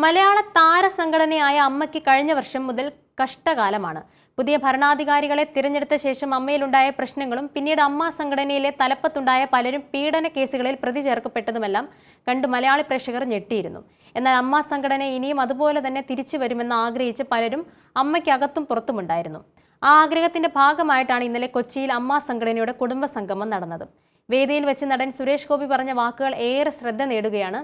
മലയാള താര സംഘടനയായ അമ്മയ്ക്ക് കഴിഞ്ഞ വർഷം മുതൽ കഷ്ടകാലമാണ്. പുതിയ ഭരണാധികാരികളെ തിരഞ്ഞെടുത്ത ശേഷം അമ്മയിലുണ്ടായ പ്രശ്നങ്ങളും പിന്നീട് അമ്മ സംഘടനയിലെ തലപ്പത്തുണ്ടായ പലരും പീഡന കേസുകളിൽ പ്രതി ചേർക്കപ്പെട്ടതുമെല്ലാം കണ്ട് മലയാളി പ്രേക്ഷകർ ഞെട്ടിയിരുന്നു. എന്നാൽ അമ്മ സംഘടന ഇനിയും അതുപോലെ തന്നെ തിരിച്ചു വരുമെന്ന് ആഗ്രഹിച്ച് പലരും അമ്മയ്ക്കകത്തും പുറത്തുമുണ്ടായിരുന്നു. ആ ആഗ്രഹത്തിന്റെ ഭാഗമായിട്ടാണ് ഇന്നലെ കൊച്ചിയിൽ അമ്മ സംഘടനയുടെ കുടുംബ സംഗമം നടന്നത്. വേദിയിൽ വെച്ച് നടൻ സുരേഷ് ഗോപി പറഞ്ഞ വാക്കുകൾ ഏറെ ശ്രദ്ധ നേടുകയാണ്.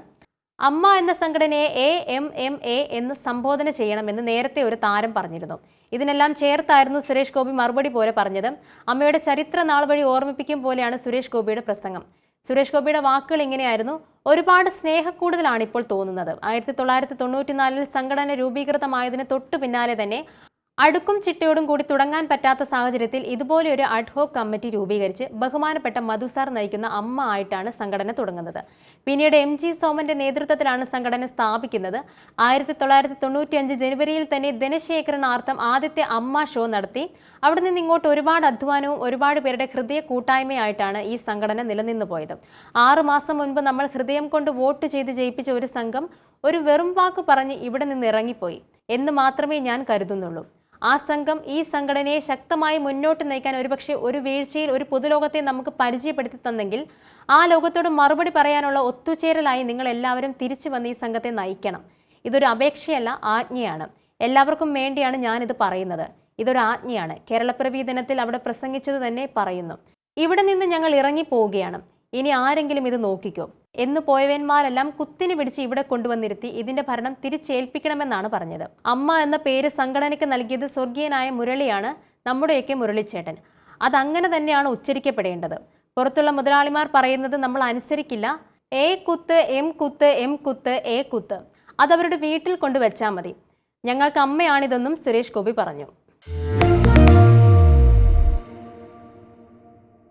അമ്മ എന്ന സംഘടനയെ AMMA എന്ന് സംബോധന ചെയ്യണമെന്ന് നേരത്തെ ഒരു താരം പറഞ്ഞിരുന്നു. ഇതിനെല്ലാം ചേർത്തായിരുന്നു സുരേഷ് ഗോപി മറുപടി പോലെ പറഞ്ഞത്. അമ്മയുടെ ചരിത്ര നാൾ വഴി ഓർമ്മിപ്പിക്കും പോലെയാണ് സുരേഷ് ഗോപിയുടെ പ്രസംഗം. സുരേഷ് ഗോപിയുടെ വാക്കുകൾ ഇങ്ങനെയായിരുന്നു: ഒരുപാട് സ്നേഹക്കൂടുതലാണ് ഇപ്പോൾ തോന്നുന്നത്. 1994 സംഘടന രൂപീകൃതമായതിന് തൊട്ടു പിന്നാലെ തന്നെ അടുക്കും ചിട്ടയോടും കൂടി തുടങ്ങാൻ പറ്റാത്ത സാഹചര്യത്തിൽ ഇതുപോലെ ഒരു അഡ്ഹോക് കമ്മിറ്റി രൂപീകരിച്ച് ബഹുമാനപ്പെട്ട മധുസാർ നയിക്കുന്ന അമ്മ ആയിട്ടാണ് സംഘടന തുടങ്ങുന്നത്. പിന്നീട് MG സോമന്റെ നേതൃത്വത്തിലാണ് സംഘടന സ്ഥാപിക്കുന്നത്. 1995 ജനുവരിയിൽ തന്നെ ധനശേഖരണാർത്ഥം ആദ്യത്തെ അമ്മ ഷോ നടത്തി. അവിടെ നിന്ന് ഇങ്ങോട്ട് ഒരുപാട് അധ്വാനവും ഒരുപാട് പേരുടെ ഹൃദയ കൂട്ടായ്മയായിട്ടാണ് ഈ സംഘടന നിലനിന്നു പോയത്. 6 മാസം മുൻപ് നമ്മൾ ഹൃദയം കൊണ്ട് വോട്ട് ചെയ്ത് ജയിപ്പിച്ച ഒരു സംഘം ഒരു വെറും വാക്ക് പറഞ്ഞ് ഇവിടെ നിന്ന് ഇറങ്ങിപ്പോയി എന്ന് മാത്രമേ ഞാൻ കരുതുന്നുള്ളൂ. ആ സംഘം ഈ സംഘടനയെ ശക്തമായി മുന്നോട്ട് നയിക്കാൻ ഒരുപക്ഷെ ഒരു വീഴ്ചയിൽ ഒരു പൊതുലോകത്തെ നമുക്ക് പരിചയപ്പെടുത്തി തന്നെങ്കിൽ ആ ലോകത്തോട് മറുപടി പറയാനുള്ള ഒത്തുചേരലായി നിങ്ങൾ എല്ലാവരും തിരിച്ചു വന്ന് ഈ സംഘത്തെ നയിക്കണം. ഇതൊരു അപേക്ഷയല്ല, ആജ്ഞയാണ്. എല്ലാവർക്കും വേണ്ടിയാണ് ഞാനിത് പറയുന്നത്. ഇതൊരു ആജ്ഞയാണ്. കേരളപ്പിറവി ദിനത്തിൽ അവിടെ പ്രസംഗിച്ചത് തന്നെ പറയുന്നു. ഇവിടെ നിന്ന് ഞങ്ങൾ ഇറങ്ങിപ്പോവുകയാണ്. ഇനി ആരെങ്കിലും ഇത് നോക്കിക്കോ എന്ന് പോയവന്മാരെല്ലാം കുത്തിനി പിടിച്ച് ഇവിടെ കൊണ്ടുവന്നിരുത്തി ഇതിന്റെ ഭരണം തിരിച്ചേൽപ്പിക്കണമെന്നാണ് പറഞ്ഞത്. അമ്മ എന്ന പേര് സംഘടനയ്ക്ക് നൽകിയത് സ്വർഗീയനായ മുരളിയാണ്, നമ്മുടെയൊക്കെ മുരളിച്ചേട്ടൻ. അതങ്ങനെ തന്നെയാണ് ഉച്ചരിക്കപ്പെടേണ്ടത്. പുറത്തുള്ള മുതലാളിമാർ പറയുന്നത് നമ്മൾ അനുസരിക്കില്ല. A കുത്ത് M കുത്ത് M കുത്ത് A കുത്ത് അതവരുടെ വീട്ടിൽ കൊണ്ടുവച്ചാൽ മതി. ഞങ്ങൾക്ക് അമ്മയാണിതെന്നും സുരേഷ് ഗോപി പറഞ്ഞു.